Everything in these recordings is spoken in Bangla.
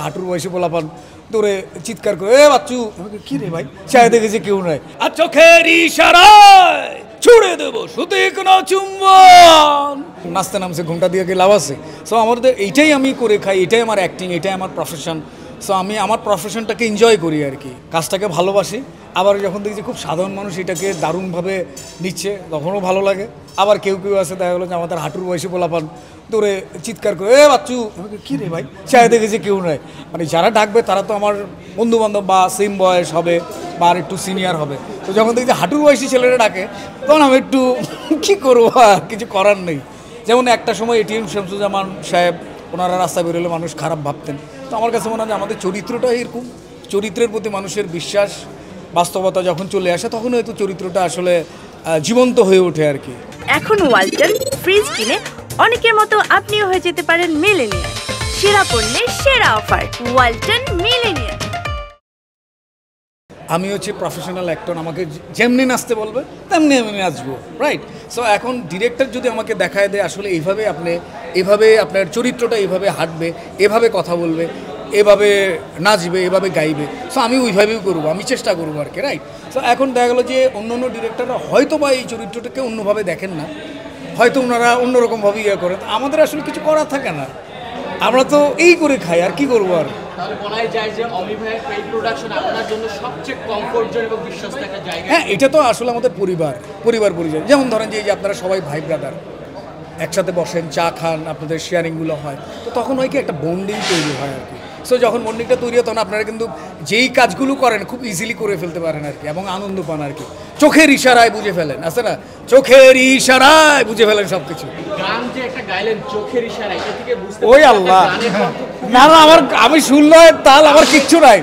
হাঁটুর বয়সে পোলাপান তোরে চিৎকার করে এ বাচ্চু কি রে ভাই চায় দেখেছে কেউ নাই আর চোখের ইশারায় ছুড়ে দেবো সুতীক্ষ্ণ চুম্বন নাচতে নামছে ঘুমটা দিয়ে লাভ আছে। সো আমাদের এইটাই আমি করে খাই, এটাই আমার অ্যাক্টিং, এটাই আমার প্রফেশন। সো আমি আমার প্রফেশনটাকে এনজয় করি আর কি, কাজটাকে ভালোবাসি। আবার যখন দেখছি খুব সাধারণ মানুষ এটাকে দারুণভাবে নিচ্ছে তখনও ভালো লাগে। আবার কেউ কেউ আছে দেখা গেলো যে আমাদের হাঁটুর বয়সে পোলাপান তোরে চিৎকার করে এ বাচ্চু কি রে ভাই চায় দেখেছে কেউ নাই। মানে যারা ডাকবে তারা তো আমার বন্ধুবান্ধব বা সেম বয়স হবে বা আর একটু সিনিয়র হবে। তো যখন দেখছি হাঁটুর বয়সী ছেলেরা ডাকে তখন আমি একটু কী করবো, কিছু করার নেই। যেমন একটা সময় এটিএম শামসুজ্জামান সাহেব ওনারা রাস্তায় বেরোলে মানুষ খারাপ ভাবতেন। তো আমার কাছে মনে হয় যে আমাদের চরিত্রটা এরকম, চরিত্রের প্রতি মানুষের বিশ্বাস বাস্তবতা যখন চলে আসে তখন হয়তো চরিত্রটা আসলে জীবন্ত হয়ে ওঠে আর কি। এখন ওয়ালটন ফ্রিজ কিনে অনেকের মতো আপনিও হয়ে যেতে পারেন মিলেনিয়ার। সেরা পণ্যের সেরা অফার ওয়ালটন মিলেনিয়ার। আমি হচ্ছে প্রফেশনাল অ্যাক্টর, আমাকে যেমনি নাচতে বলবে তেমনি আমি নাচবো, রাইট? সো এখন ডিরেক্টর যদি আমাকে দেখায় দেয় আসলে এইভাবে এভাবে আপনার চরিত্রটা এইভাবে হাঁটবে, এভাবে কথা বলবে, এভাবে নাচবে, এভাবে গাইবে, সো আমি ওইভাবেই করবো, আমি চেষ্টা করবো আর কি, রাইট? সো এখন দেখা গেলো যে অন্য ডিরেক্টররা হয়তো বা এই চরিত্রটাকে অন্যভাবে দেখেন না, হয়তো ওনারা অন্যরকমভাবে ইয়ে করেন। আমাদের আসলে কিছু করার থাকে না, আমরা তো এই করে খাই, আর কি করবো আর। তাহলে বলাই যায় যে অমি ভাইয়ের পেইড প্রোডাকশন আপনার জন্য সবচেয়ে কমফোর্ট জোন এবং বিশ্বস্ত একটা জায়গা। হ্যাঁ, এটা তো আসলে আমাদের পরিচয়। যেমন ধরেন যে এই যে আপনারা সবাই ভাই ব্রাদার একসাথে বসেন, চা খান, আপনাদের শেয়ারিংগুলো হয়, তো তখন হয় কি একটা বন্ডিং তৈরি হয় আর কি। সো যখন বন্ডিংটা তৈরি হয় তখন আপনারা কিন্তু যেই কাজগুলো করেন খুব ইজিলি করে ফেলতে পারেন আর কি, এবং আনন্দ পান আর কি। চোখের ইশারায় বুঝে ফেলেন, আছে না, চোখের ইশারায় বুঝে ফেলেন সব কিছু। গান যে একটা গাইলেন চোখের ইশারায়, এটা থেকে বুঝতে ওই আল্লাহ, না আমি শুনলে তাল আমার কিচ্ছু নাই।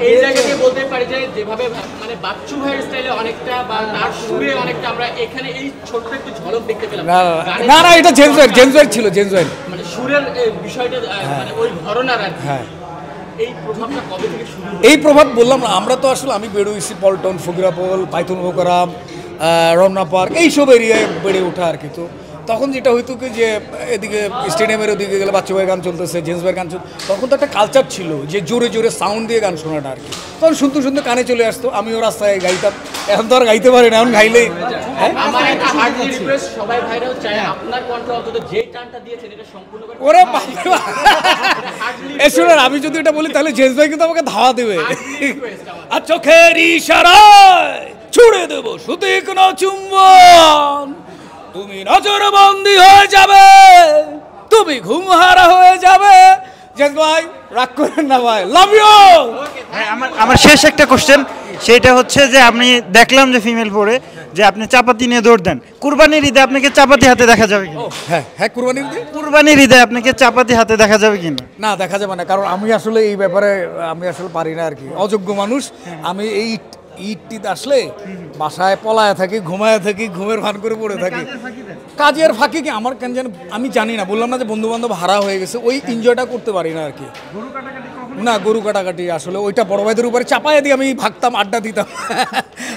এই জায়গাতে বলতে পারি যে যেভাবে মানে বাচ্চু ভাইয়ের স্টাইলে অনেকটা বা তার সুরে অনেকটা আমরা এখানে এই ছোট্ট একটু ঝলক দেখতে পেলাম। না এটা জেন্সওয়ার ছিল, মানে সুরের বিষয়টা মানে ওই ঘরনার আর কি। হ্যাঁ, এই প্রভাবটা কবে থেকে শুরু হলো? এই প্রভাব বললাম না, আমরা তো আসলে আমি বেড়ে হয়েছি পল্টন, ফকিরাপোল, পাইথন বোকারাম, রমনা পার্ক, এইসব এরিয়ায় বেড়ে ওঠা আর কি। তো তখন যেটা হইতো কি যে এদিকে স্টেডিয়ামের ওদিকে গেলে বাচ্চা ভাইয়ের গান চলতেছে, জেন্টস ভাইয়ের গান চলছে, তখন তো একটা কালচার ছিল যে জোরে জোরে সাউন্ড দিয়ে গান শোনাটা আর কি। তখন শুনতে কানে চলে আসতো, আমিও রাস্তায় গাইতাম। এখন তো আর গাইতে পারি না, এখন গাইলেই আমার একটা হার্ডলি রিকোয়েস্ট, সবাই ভাইরাও চায় আপনার কণ্ঠ অন্তত যে টানটা দিয়েছেন এটা সম্পূর্ণ করে ওরে শুনুন, আমি যদি এটা বলি তাহলে জেন্টস ভাই কিন্তু আমাকে ধাওয়া দেবে। আর চোখের ইশারায় ছুড়ে দেবো সুতীক্ষ্ণ চুম্বন, তুমি নজরবন্দি হয়ে যাবে, তুমি ঘুমহারা হয়ে যাবে। জেন্টস ভাই রাগ করেন না ভাই, লাভ ইউ। আমার শেষ একটা কোশ্চেন, সেটা হচ্ছে যে আমি দেখলাম যে ফিমেল পরে যে আপনি চাপাতি নিয়ে দৌড় দেন, কুরবানির ঈদে আপনাকে চাপাতি হাতে দেখা যাবে কিনা? হ্যাঁ, কুরবানির ঈদে আপনাকে চাপাতি হাতে দেখা যাবে কিনা? না, দেখা যাবে না, কারণ আমি আসলে এই ব্যাপারে আমি আসলে পারি না আর কি, অযোগ্য মানুষ আমি। এই ঈদ আসলে বাসায় পলায় থাকি, ঘুমায় থাকি, ঘুমের ভান করে পড়ে থাকি। কাজের ফাঁকি কি আমার কেন জানি, আমি জানি না, বললাম না যে বন্ধু বান্ধব হারা হয়ে গেছে, ওই এনজয়টা করতে পারি না আর কি। না, গরু কাটাকাটি আসলে ওইটা বড় ভাইদের উপরে চাপায় দিয়ে আমি ভাগতাম, আড্ডা দিতাম।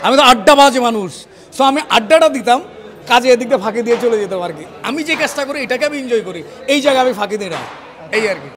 আমি তো আড্ডাবাজ মানুষ, সো আমি আড্ডাটা দিতাম, কাজে এদিকটা ফাঁকি দিয়ে চলে যেতাম আর কি। আমি যে কাজটা করি এটাকে আমি এনজয় করি, এই জায়গায় আমি ফাঁকি দিই না, এই আর কি।